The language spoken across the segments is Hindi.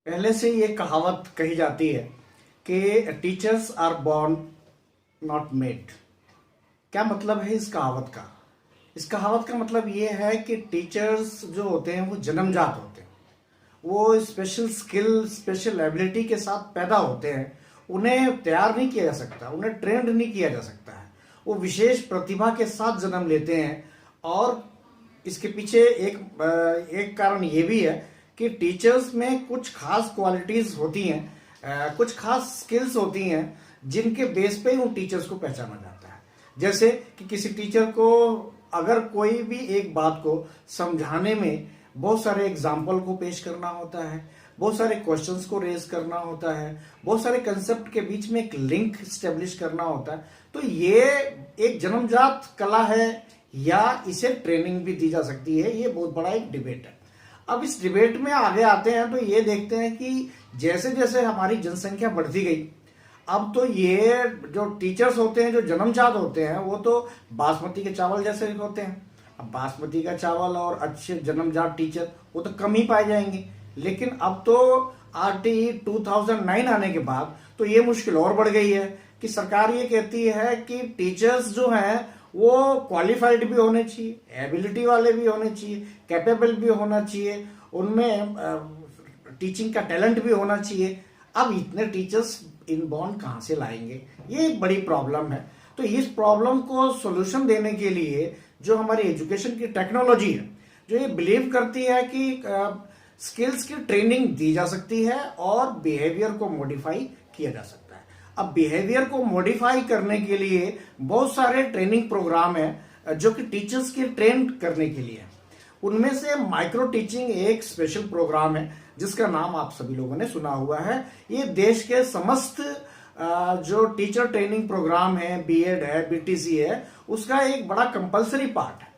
पहले से ये कहावत कही जाती है कि teachers are born not made. क्या मतलब है इस कहावत का? इस कहावत का मतलब ये है कि टीचर्स जो होते हैं वो जन्मजात होते हैं। वो स्पेशल स्किल, स्पेशल एबिलिटी के साथ पैदा होते हैं। उन्हें तैयार नहीं किया जा सकता, उन्हें ट्रेंड नहीं किया जा सकता है। वो विशेष प्रतिभा के साथ जन्म लेते हैं। और इसके पीछे एक कारण ये भी है कि टीचर्स में कुछ खास क्वालिटीज होती हैं, कुछ खास स्किल्स होती हैं जिनके बेस पे ही उन टीचर्स को पहचाना जाता है। जैसे कि किसी टीचर को अगर कोई भी एक बात को समझाने में बहुत सारे एग्जाम्पल को पेश करना होता है, बहुत सारे क्वेश्चंस को रेज करना होता है, बहुत सारे कंसेप्ट के बीच में एक लिंक स्टेब्लिश करना होता है, तो ये एक जन्मजात कला है या इसे ट्रेनिंग भी दी जा सकती है। ये बहुत बड़ा एक डिबेट है। अब इस डिबेट में आगे आते हैं तो ये देखते हैं कि जैसे जैसे हमारी जनसंख्या बढ़ती गई, अब तो ये जो टीचर्स होते हैं, जो जन्मजात होते हैं, वो तो बासमती के चावल जैसे होते हैं। अब बासमती का चावल और अच्छे जन्मजात टीचर वो तो कम ही पाए जाएंगे। लेकिन अब तो RTE 2009 आने के बाद तो ये मुश्किल और बढ़ गई है कि सरकार ये कहती है कि टीचर्स जो हैं वो क्वालिफाइड भी होने चाहिए, एबिलिटी वाले भी होने चाहिए, कैपेबल भी होना चाहिए, उनमें टीचिंग का टैलेंट भी होना चाहिए। अब इतने टीचर्स इनबॉर्न कहाँ से लाएंगे? ये एक बड़ी प्रॉब्लम है। तो इस प्रॉब्लम को सोल्यूशन देने के लिए जो हमारी एजुकेशन की टेक्नोलॉजी है, जो ये बिलीव करती है कि स्किल्स की ट्रेनिंग दी जा सकती है और बिहेवियर को मॉडिफाई किया जा सकता है। अब बिहेवियर को मॉडिफाई करने के लिए बहुत सारे ट्रेनिंग प्रोग्राम है जो कि टीचर्स की ट्रेन करने के लिए है। उनमें से माइक्रो टीचिंग एक स्पेशल प्रोग्राम है जिसका नाम आप सभी लोगों ने सुना हुआ है। ये देश के समस्त जो टीचर ट्रेनिंग प्रोग्राम है, बीएड है, BTC है, उसका एक बड़ा कंपलसरी पार्ट है।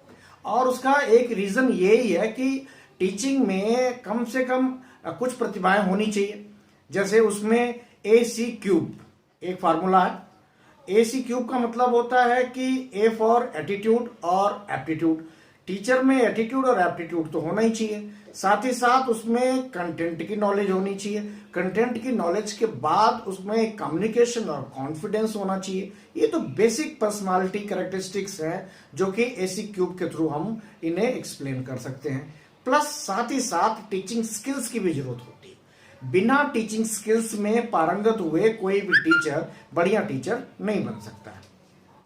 और उसका एक रीजन यही है कि टीचिंग में कम से कम कुछ प्रतिभाएं होनी चाहिए। जैसे उसमें AC³ एक फार्मूला है। AC³ का मतलब होता है कि A फॉर एटीट्यूड और एप्टीट्यूड। टीचर में एटीट्यूड और एप्टीट्यूड तो होना ही चाहिए, साथ ही साथ उसमें कंटेंट की नॉलेज होनी चाहिए। कंटेंट की नॉलेज के बाद उसमें कम्युनिकेशन और कॉन्फिडेंस होना चाहिए। ये तो बेसिक पर्सनालिटी कैरेक्टरिस्टिक्स हैं जो कि AC³ के थ्रू हम इन्हें एक्सप्लेन कर सकते हैं। प्लस साथ ही साथ टीचिंग स्किल्स की भी जरूरत होती है। बिना टीचिंग स्किल्स में पारंगत हुए कोई भी टीचर बढ़िया टीचर नहीं बन सकता है।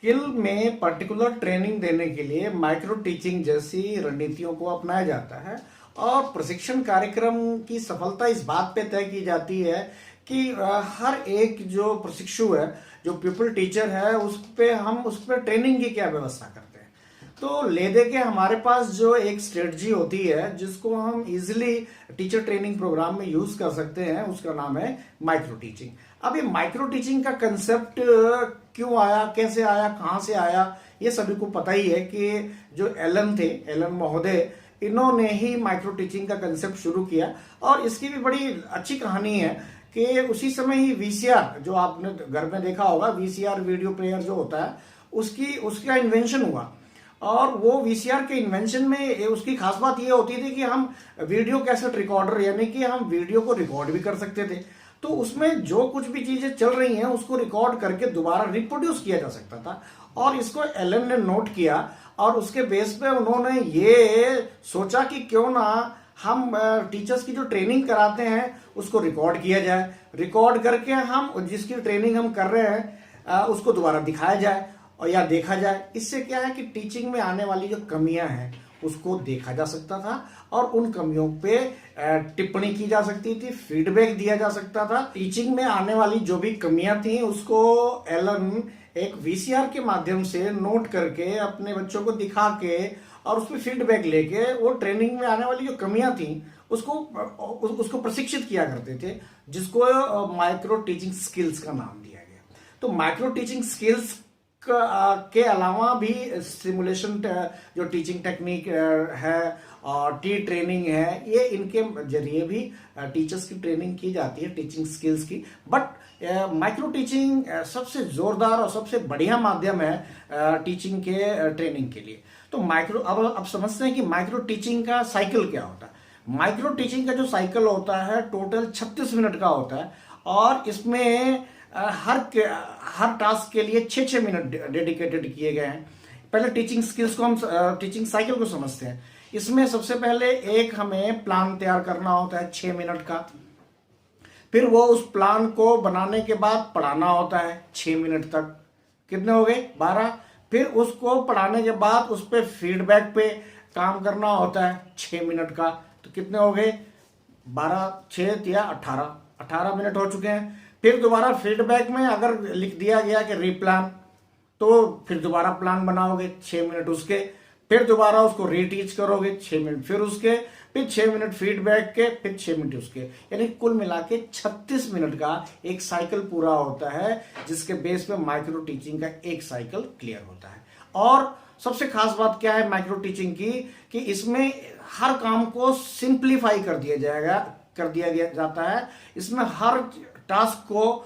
स्किल में पर्टिकुलर ट्रेनिंग देने के लिए माइक्रो टीचिंग जैसी रणनीतियों को अपनाया जाता है और प्रशिक्षण कार्यक्रम की सफलता इस बात पे तय की जाती है कि हर एक जो प्रशिक्षु है, जो पीपल टीचर है, उस पर ट्रेनिंग की क्या व्यवस्था करते हैं। तो ले दे के हमारे पास जो एक स्ट्रेटजी होती है जिसको हम इजिली टीचर ट्रेनिंग प्रोग्राम में यूज कर सकते हैं, उसका नाम है माइक्रो टीचिंग। अब ये माइक्रो टीचिंग का कंसेप्ट क्यों आया, कैसे आया, कहां से आया, ये सभी को पता ही है कि जो एलन महोदय, इन्होंने ही माइक्रो टीचिंग का कंसेप्ट शुरू किया। और इसकी भी बड़ी अच्छी कहानी है कि उसी समय ही VCR, जो आपने घर में देखा होगा, VCR वीडियो प्लेयर जो होता है, उसका इन्वेंशन हुआ। और वो VCR के इन्वेंशन में उसकी खास बात ये होती थी कि हम वीडियो कैसेट रिकॉर्डर, यानी कि हम वीडियो को रिकॉर्ड भी कर सकते थे। तो उसमें जो कुछ भी चीजें चल रही हैं उसको रिकॉर्ड करके दोबारा रिप्रोड्यूस किया जा सकता था। और इसको एलन ने नोट किया और उसके बेस पे उन्होंने ये सोचा कि क्यों ना हम टीचर्स की जो ट्रेनिंग कराते हैं उसको रिकॉर्ड किया जाए। रिकॉर्ड करके हम जिसकी ट्रेनिंग हम कर रहे हैं उसको दोबारा दिखाया जाए और या देखा जाए। इससे क्या है कि टीचिंग में आने वाली जो कमियां हैं उसको देखा जा सकता था और उन कमियों पे टिप्पणी की जा सकती थी, फीडबैक दिया जा सकता था। टीचिंग में आने वाली जो भी कमियां थी उसको एलन एक VCR के माध्यम से नोट करके अपने बच्चों को दिखा के और उस पर फीडबैक लेके वो ट्रेनिंग में आने वाली जो कमियां थी उसको प्रशिक्षित किया करते थे, जिसको माइक्रो टीचिंग स्किल्स का नाम दिया गया। तो माइक्रो टीचिंग स्किल्स के अलावा भी सिमुलेशन जो टीचिंग टेक्निक है और ट्रेनिंग है, ये इनके जरिए भी टीचर्स की ट्रेनिंग की जाती है, टीचिंग स्किल्स की। बट माइक्रो टीचिंग सबसे जोरदार और सबसे बढ़िया माध्यम है टीचिंग के ट्रेनिंग के लिए। तो अब समझते हैं कि माइक्रो टीचिंग का साइकिल क्या होता है। माइक्रो टीचिंग का जो साइकिल होता है टोटल 36 मिनट का होता है, और इसमें हर टास्क के लिए 6-6 मिनट डेडिकेटेड किए गए हैं। पहले टीचिंग स्किल्स को हम टीचिंग साइकिल को समझते हैं। इसमें सबसे पहले एक हमें प्लान तैयार करना होता है 6 मिनट का, फिर वो उस प्लान को बनाने के बाद पढ़ाना होता है 6 मिनट तक, कितने हो गए 12। फिर उसको पढ़ाने के बाद उस पर फीडबैक पे काम करना होता है 6 मिनट का, तो कितने हो गए 12 6 या 18 मिनट हो चुके हैं। फिर दोबारा फीडबैक में अगर लिख दिया गया कि रीप्लान, तो फिर दोबारा प्लान बनाओगे 6 मिनट उसके, फिर दोबारा उसको रीटीच करोगे 6 मिनट फिर उसके, फिर 6 मिनट फीडबैक के, फिर 6 मिनट उसके, यानी कुल मिला के 36 मिनट का एक साइकिल पूरा होता है, जिसके बेस पे माइक्रो टीचिंग का एक साइकिल क्लियर होता है। और सबसे खास बात क्या है माइक्रो टीचिंग की, कि इसमें हर काम को सिंप्लीफाई कर दिया जाता है। इसमें हर टास्क को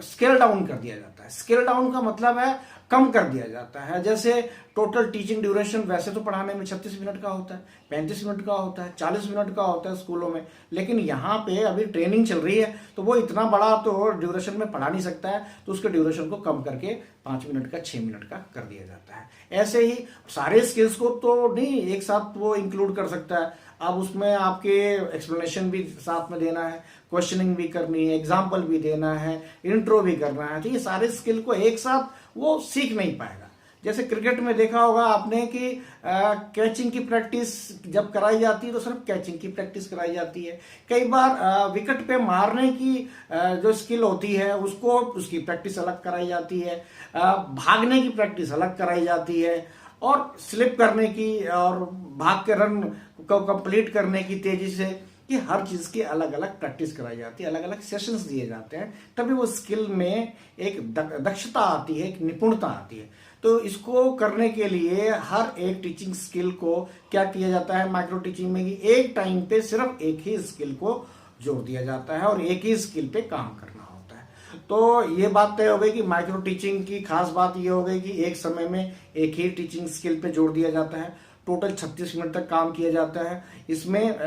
स्केल डाउन कर दिया जाता है। स्केल डाउन का मतलब है कम कर दिया जाता है। जैसे टोटल टीचिंग ड्यूरेशन वैसे तो पढ़ाने में 36 मिनट का होता है, 35 मिनट का होता है, 40 मिनट का होता है स्कूलों में, लेकिन यहाँ पे अभी ट्रेनिंग चल रही है तो वो इतना बड़ा तो ड्यूरेशन में पढ़ा नहीं सकता है, तो उसके ड्यूरेशन को कम करके 5 मिनट का 6 मिनट का कर दिया जाता है। ऐसे ही सारे स्किल्स को तो नहीं एक साथ वो इंक्लूड कर सकता है। अब उसमें आपके एक्सप्लेनेशन भी साथ में देना है, क्वेश्चनिंग भी करनी है, एग्जाम्पल भी देना है, इंट्रो भी करना है, तो ये सारे स्किल को एक साथ वो सीख नहीं पाएगा। जैसे क्रिकेट में देखा होगा आपने कि कैचिंग की प्रैक्टिस जब कराई जाती है तो सिर्फ कैचिंग की प्रैक्टिस कराई जाती है। कई बार विकेट पे मारने की जो स्किल होती है उसकी प्रैक्टिस अलग कराई जाती है, भागने की प्रैक्टिस अलग कराई जाती है, और स्लिप करने की और भाग के रन को कंप्लीट करने की तेजी से, कि हर चीज की अलग अलग प्रैक्टिस कराई जाती है, अलग अलग सेशंस दिए जाते हैं, तभी वो स्किल में एक दक्षता आती है, एक निपुणता आती है। तो इसको करने के लिए हर एक टीचिंग स्किल को क्या किया जाता है माइक्रो टीचिंग में, कि एक टाइम पे सिर्फ एक ही स्किल को जोड़ दिया जाता है और एक ही स्किल पे काम करना होता है। तो ये बात तय हो गई कि माइक्रो टीचिंग की खास बात ये हो गई कि एक समय में एक ही टीचिंग स्किल पे जोड़ दिया जाता है। टोटल 36 मिनट तक काम किया जाता है। इसमें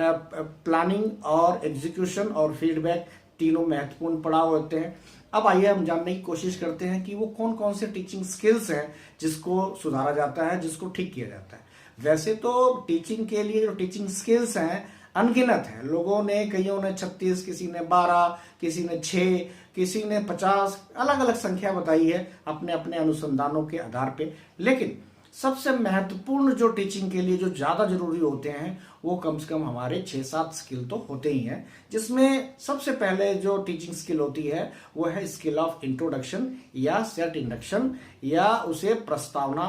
प्लानिंग और एग्जीक्यूशन और फीडबैक तीनों महत्वपूर्ण पड़ाव होते हैं। अब आइए हम जानने की कोशिश करते हैं कि वो कौन कौन से टीचिंग स्किल्स हैं जिसको सुधारा जाता है, जिसको ठीक किया जाता है। वैसे तो टीचिंग के लिए जो टीचिंग स्किल्स हैं अनगिनत हैं। लोगों ने, कईयों ने 36, किसी ने 12, किसी ने 6, किसी ने 50, अलग अलग संख्या बताई है अपने अपने अनुसंधानों के आधार पे। लेकिन सबसे महत्वपूर्ण जो टीचिंग के लिए जो ज्यादा जरूरी होते हैं वो कम से कम हमारे 6-7 स्किल तो होते ही हैं, जिसमें सबसे पहले जो टीचिंग स्किल होती है वो है स्किल ऑफ इंट्रोडक्शन या सेट इंडक्शन, या उसे प्रस्तावना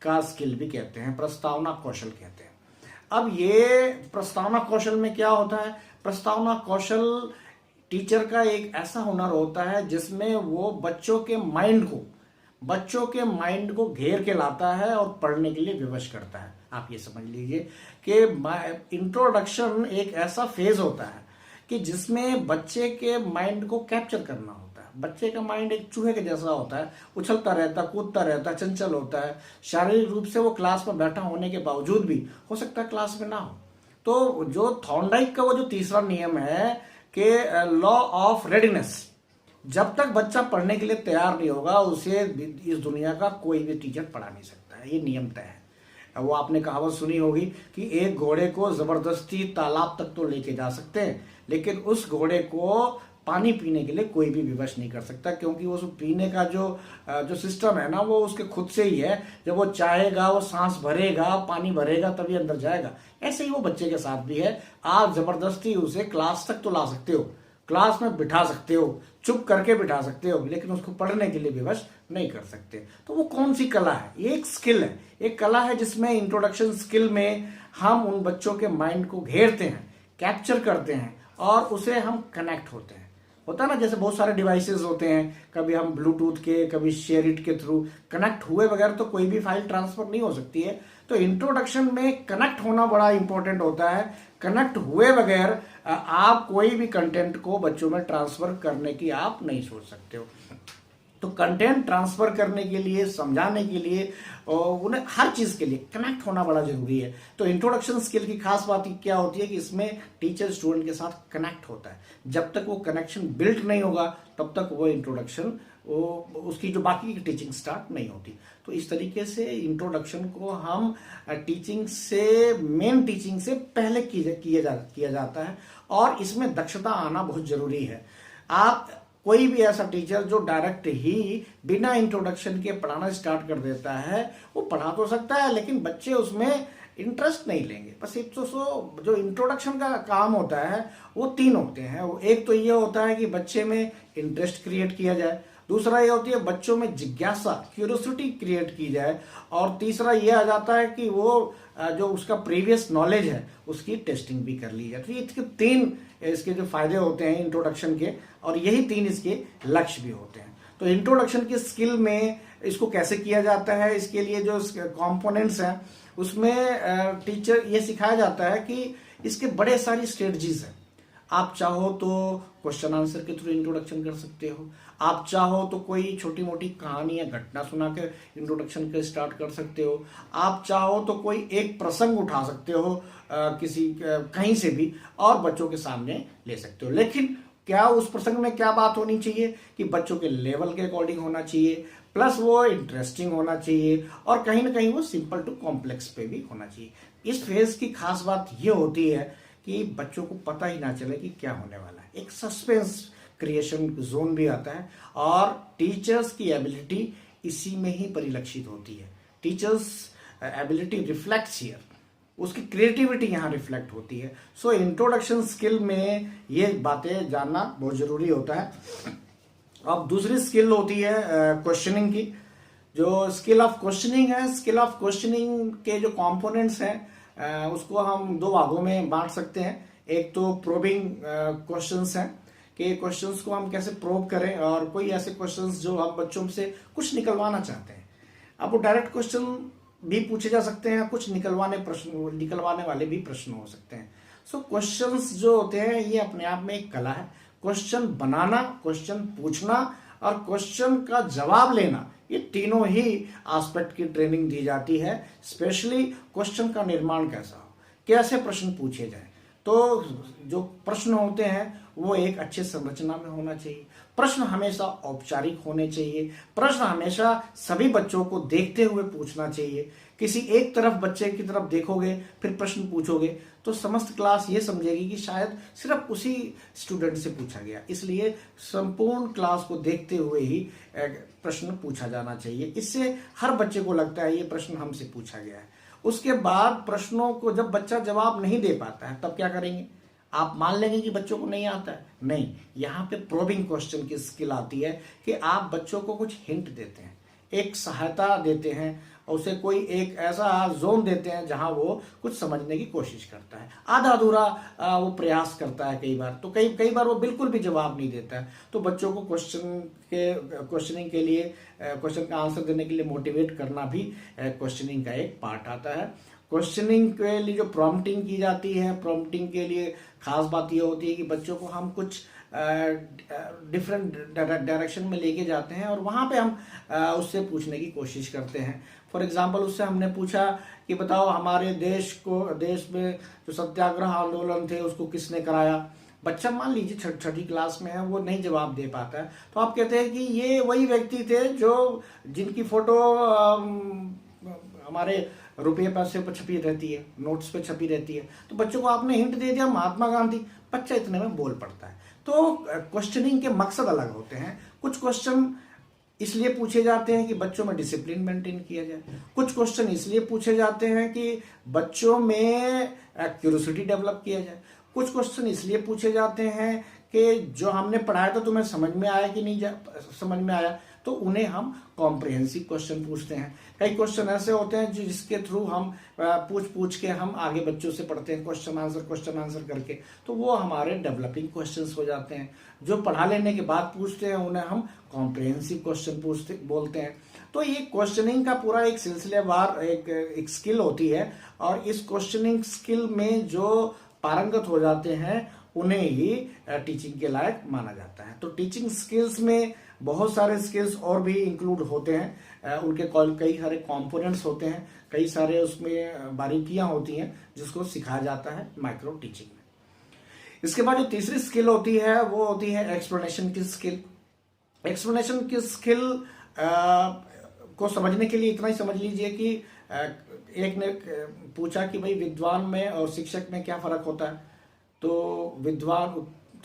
का स्किल भी कहते हैं, प्रस्तावना कौशल कहते हैं। अब ये प्रस्तावना कौशल में क्या होता है? प्रस्तावना कौशल टीचर का एक ऐसा हुनर होता है जिसमें वो बच्चों के माइंड को घेर के लाता है और पढ़ने के लिए विवश करता है। आप ये समझ लीजिए कि इंट्रोडक्शन एक ऐसा फेज होता है कि जिसमें बच्चे के माइंड को कैप्चर करना होता है। बच्चे का माइंड एक चूहे के जैसा होता है, उछलता रहता है, कूदता रहता है, चंचल होता है। शारीरिक रूप से वो क्लास में बैठा होने के बावजूद भी हो सकता है क्लास में ना हो। तो जो थॉर्नडाइक का वो जो तीसरा नियम है कि लॉ ऑफ रेडीनेस, जब तक बच्चा पढ़ने के लिए तैयार नहीं होगा उसे इस दुनिया का कोई भी टीचर पढ़ा नहीं सकता है, ये नियम तय है। वो आपने कहावत सुनी होगी कि एक घोड़े को जबरदस्ती तालाब तक तो लेके जा सकते हैं, लेकिन उस घोड़े को पानी पीने के लिए कोई भी विवश नहीं कर सकता, क्योंकि वो पीने का जो सिस्टम है ना वो उसके खुद से ही है। जब वो चाहेगा वो सांस भरेगा, पानी भरेगा, तभी अंदर जाएगा। ऐसे ही वो बच्चे के साथ भी है। आप जबरदस्ती उसे क्लास तक तो ला सकते हो, क्लास में बिठा सकते हो, चुप करके बिठा सकते हो, लेकिन उसको पढ़ने के लिए विवश नहीं कर सकते। तो वो कौन सी कला है? ये एक स्किल है, एक कला है जिसमें इंट्रोडक्शन स्किल में हम उन बच्चों के माइंड को घेरते हैं, कैप्चर करते हैं और उसे हम कनेक्ट होते हैं। होता है ना, जैसे बहुत सारे डिवाइसेस होते हैं, कभी हम ब्लूटूथ के, कभी शेयरिट के थ्रू कनेक्ट हुए बगैर तो कोई भी फाइल ट्रांसफर नहीं हो सकती है। तो इंट्रोडक्शन में कनेक्ट होना बड़ा इंपॉर्टेंट होता है। कनेक्ट हुए बगैर आप कोई भी कंटेंट को बच्चों में ट्रांसफर करने की आप नहीं सोच सकते हो। तो कंटेंट ट्रांसफर करने के लिए, समझाने के लिए और उन्हें हर चीज के लिए कनेक्ट होना बड़ा जरूरी है। तो इंट्रोडक्शन स्किल की खास बात क्या होती है कि इसमें टीचर स्टूडेंट के साथ कनेक्ट होता है। जब तक वो कनेक्शन बिल्ड नहीं होगा तब तक वो इंट्रोडक्शन, वो उसकी जो बाकी की टीचिंग स्टार्ट नहीं होती। तो इस तरीके से इंट्रोडक्शन को हम टीचिंग से, मेन टीचिंग से पहले किया जाता है और इसमें दक्षता आना बहुत जरूरी है। आप कोई भी ऐसा टीचर जो डायरेक्ट ही बिना इंट्रोडक्शन के पढ़ाना स्टार्ट कर देता है, वो पढ़ा तो सकता है लेकिन बच्चे उसमें इंटरेस्ट नहीं लेंगे। बस एक तो जो इंट्रोडक्शन का काम होता है वो 3 होते हैं। एक तो ये होता है कि बच्चे में इंटरेस्ट क्रिएट किया जाए, दूसरा ये होती है बच्चों में जिज्ञासा, क्यूरियोसिटी क्रिएट की जाए, और तीसरा ये आ जाता है कि वो जो उसका प्रीवियस नॉलेज है उसकी टेस्टिंग भी कर ली जाए। तो ये इसके 3 इसके जो फायदे होते हैं इंट्रोडक्शन के, और यही 3 इसके लक्ष्य भी होते हैं। तो इंट्रोडक्शन की स्किल में इसको कैसे किया जाता है, इसके लिए जो कंपोनेंट्स हैं उसमें टीचर ये सिखाया जाता है कि इसके बड़े सारी स्ट्रेटजीज हैं। आप चाहो तो क्वेश्चन आंसर के थ्रू इंट्रोडक्शन कर सकते हो, आप चाहो तो कोई छोटी मोटी कहानी या घटना सुना के इंट्रोडक्शन के स्टार्ट कर सकते हो, आप चाहो तो कोई एक प्रसंग उठा सकते हो किसी कहीं से भी और बच्चों के सामने ले सकते हो। लेकिन क्या उस प्रसंग में क्या बात होनी चाहिए कि बच्चों के लेवल के अकॉर्डिंग होना चाहिए, प्लस वो इंटरेस्टिंग होना चाहिए, और कहीं ना कहीं वो सिंपल टू कॉम्प्लेक्स पे भी होना चाहिए। इस फेज की खास बात ये होती है कि बच्चों को पता ही ना चले कि क्या होने वाला है। एक सस्पेंस क्रिएशन जोन भी आता है और टीचर्स की एबिलिटी इसी में ही परिलक्षित होती है। टीचर्स एबिलिटी रिफ्लेक्ट्स हियर, उसकी क्रिएटिविटी यहाँ रिफ्लेक्ट होती है। सो इंट्रोडक्शन स्किल में ये बातें जानना बहुत जरूरी होता है। अब दूसरी स्किल होती है क्वेश्चनिंग की। जो स्किल ऑफ क्वेश्चनिंग है, स्किल ऑफ क्वेश्चनिंग के जो कंपोनेंट्स हैं उसको हम 2 भागों में बांट सकते हैं। एक तो प्रोबिंग क्वेश्चंस हैं कि क्वेश्चंस को हम कैसे प्रोब करें, और कोई ऐसे क्वेश्चंस जो हम बच्चों से कुछ निकलवाना चाहते हैं। अब वो डायरेक्ट क्वेश्चन भी पूछे जा सकते हैं, कुछ निकलवाने वाले भी प्रश्न हो सकते हैं। सो क्वेश्चंस जो होते हैं ये अपने आप में एक कला है। क्वेश्चन बनाना, क्वेश्चन पूछना और क्वेश्चन का जवाब लेना, ये तीनों ही एस्पेक्ट की ट्रेनिंग दी जाती है। स्पेशली क्वेश्चन का निर्माण कैसा हो, कैसे प्रश्न पूछे जाए। तो जो प्रश्न होते हैं वो एक अच्छे संरचना में होना चाहिए। प्रश्न हमेशा औपचारिक होने चाहिए। प्रश्न हमेशा सभी बच्चों को देखते हुए पूछना चाहिए। किसी एक तरफ बच्चे की तरफ देखोगे फिर प्रश्न पूछोगे तो समस्त क्लास ये समझेगी कि शायद सिर्फ उसी स्टूडेंट से पूछा गया, इसलिए संपूर्ण क्लास को देखते हुए ही प्रश्न पूछा जाना चाहिए। इससे हर बच्चे को लगता है ये प्रश्न हमसे पूछा गया है। उसके बाद प्रश्नों को जब बच्चा जवाब नहीं दे पाता है तब क्या करेंगे? आप मान लेंगे कि बच्चों को नहीं आता है? नहीं, यहाँ पे प्रोबिंग क्वेश्चन की स्किल आती है कि आप बच्चों को कुछ हिंट देते हैं, एक सहायता देते हैं, उसे कोई एक ऐसा जोन देते हैं जहां वो कुछ समझने की कोशिश करता है। आधा अधूरा वो प्रयास करता है कई बार, तो कई बार वो बिल्कुल भी जवाब नहीं देता है। तो बच्चों को क्वेश्चनिंग के लिए, क्वेश्चन का आंसर देने के लिए मोटिवेट करना भी क्वेश्चनिंग का एक पार्ट आता है। क्वेश्चनिंग के लिए जो प्रॉम्प्टिंग की जाती है, प्रॉम्प्टिंग के लिए खास बात यह होती है कि बच्चों को हम कुछ डिफरेंट डायरेक्शन में लेके जाते हैं और वहां पे हम उससे पूछने की कोशिश करते हैं। फॉर एग्जांपल उससे हमने पूछा कि बताओ हमारे देश में जो सत्याग्रह आंदोलन थे उसको किसने कराया। बच्चा मान लीजिए छठी क्लास में है, वो नहीं जवाब दे पाता है, तो आप कहते हैं कि ये वही व्यक्ति थे जिनकी फोटो हमारे रुपये पैसे पर छपी रहती है, नोट्स पे छपी रहती है। तो बच्चों को आपने हिंट दे दिया महात्मा गांधी, बच्चा इतने में बोल पड़ता है। तो क्वेश्चनिंग के मकसद अलग होते हैं। कुछ क्वेश्चन इसलिए पूछे जाते हैं कि बच्चों में डिसिप्लिन मेंटेन किया जाए, कुछ क्वेश्चन इसलिए पूछे जाते हैं कि बच्चों में क्यूरियोसिटी डेवलप किया जाए, कुछ क्वेश्चन इसलिए पूछे जाते हैं कि जो हमने पढ़ाया तो तुम्हें समझ में आया कि नहीं समझ में आया, तो उन्हें हम कॉम्प्रिहेंसिव क्वेश्चन पूछते हैं। कई क्वेश्चन ऐसे होते हैं जिसके थ्रू हम पूछ के हम आगे बच्चों से पढ़ते हैं क्वेश्चन आंसर करके, तो वो हमारे डेवलपिंग क्वेश्चंस हो जाते हैं। जो पढ़ा लेने के बाद पूछते हैं उन्हें हम कॉम्प्रिहेंसिव क्वेश्चन बोलते हैं। तो ये क्वेश्चनिंग का पूरा एक सिलसिलेवार एक स्किल होती है, और इस क्वेश्चनिंग स्किल में जो पारंगत हो जाते हैं उन्हें ही टीचिंग के लायक माना जाता है। तो टीचिंग स्किल्स में बहुत सारे स्किल्स और भी इंक्लूड होते हैं, उनके कई सारे कंपोनेंट्स होते हैं, कई सारे उसमें बारीकियां होती हैं जिसको सिखाया जाता है माइक्रो टीचिंग में। इसके बाद जो तीसरी स्किल होती है वो होती है एक्सप्लेनेशन की स्किल। एक्सप्लेनेशन की स्किल को समझने के लिए इतना ही समझ लीजिए कि एक ने पूछा कि भाई विद्वान में और शिक्षक में क्या फर्क होता है, तो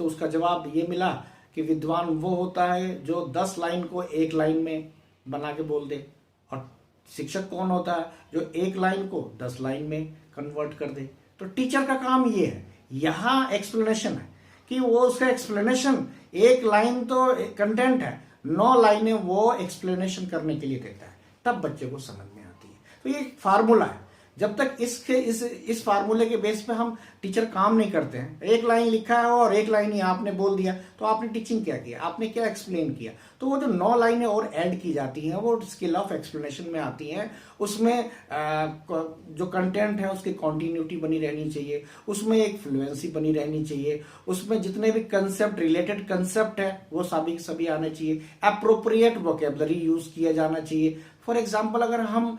उसका जवाब ये मिला कि विद्वान वो होता है जो 10 लाइन को एक लाइन में बना के बोल दे, और शिक्षक कौन होता है जो एक लाइन को 10 लाइन में कन्वर्ट कर दे। तो टीचर का काम ये है, यहाँ एक्सप्लेनेशन है कि वो उसका एक्सप्लेनेशन, एक लाइन तो कंटेंट है, 9 लाइनें वो एक्सप्लेनेशन करने के लिए देता है, तब बच्चे को समझ में आती है। तो ये एक फार्मूला है, जब तक इस फार्मूले के बेस पे हम टीचर काम नहीं करते हैं, एक लाइन लिखा है और एक लाइन ही आपने बोल दिया, तो आपने टीचिंग क्या किया, आपने क्या एक्सप्लेन किया। तो वो जो 9 लाइनें और ऐड की जाती हैं वो स्किल ऑफ एक्सप्लेनेशन में आती हैं। उसमें जो कंटेंट है उसकी कॉन्टिन्यूटी बनी रहनी चाहिए, उसमें एक फ्लुएंसी बनी रहनी चाहिए, उसमें जितने भी कंसेप्ट, रिलेटेड कंसेप्ट है वो सभी आने चाहिए, अप्रोप्रिएट वोकेबलरी यूज किया जाना चाहिए। फॉर एग्जाम्पल अगर हम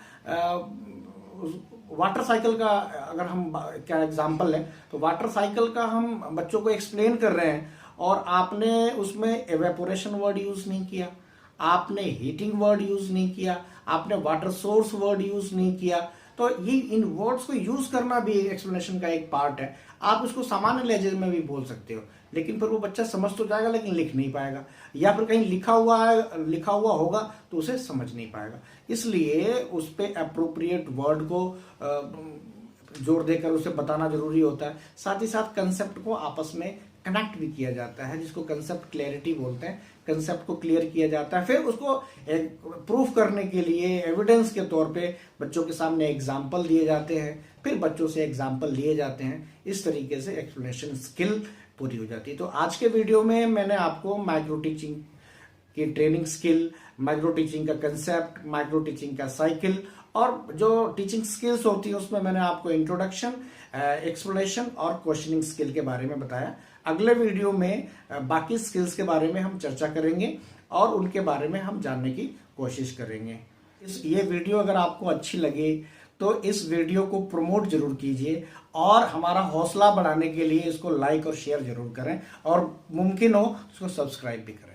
वाटर साइकिल का अगर हम क्या एग्जाम्पल है, तो वाटर साइकिल का हम बच्चों को एक्सप्लेन कर रहे हैं और आपने उसमें एवेपोरेशन वर्ड यूज नहीं किया, आपने हीटिंग वर्ड यूज नहीं किया, आपने वाटर सोर्स वर्ड यूज नहीं किया, तो ये इन वर्ड्स को यूज करना भी एक्सप्लेनेशन का एक पार्ट है। आप इसको सामान्य लहजे में भी बोल सकते हो, लेकिन फिर वो बच्चा समझ तो जाएगा लेकिन लिख नहीं पाएगा, या फिर कहीं लिखा हुआ होगा तो उसे समझ नहीं पाएगा। इसलिए उस पे अप्रोप्रिएट वर्ड को जोर देकर उसे बताना जरूरी होता है। साथ ही साथ कंसेप्ट को आपस में कनेक्ट भी किया जाता है, जिसको कंसेप्ट क्लैरिटी बोलते हैं। कंसेप्ट को क्लियर किया जाता है, फिर उसको प्रूफ करने के लिए एविडेंस के तौर पे बच्चों के सामने एग्जाम्पल दिए जाते हैं, फिर बच्चों से एग्जाम्पल लिए जाते हैं। इस तरीके से एक्सप्लेनेशन स्किल पूरी हो जाती है। तो आज के वीडियो में मैंने आपको माइक्रो टीचिंग की ट्रेनिंग स्किल, माइक्रो टीचिंग का कंसेप्ट, माइक्रो टीचिंग का साइकिल और जो टीचिंग स्किल्स होती है उसमें मैंने आपको इंट्रोडक्शन, एक्सप्लेनेशन और क्वेश्चनिंग स्किल के बारे में बताया। अगले वीडियो में बाकी स्किल्स के बारे में हम चर्चा करेंगे और उनके बारे में हम जानने की कोशिश करेंगे। ये वीडियो अगर आपको अच्छी लगे तो इस वीडियो को प्रमोट जरूर कीजिए और हमारा हौसला बढ़ाने के लिए इसको लाइक और शेयर जरूर करें और मुमकिन हो इसको सब्सक्राइब भी करें।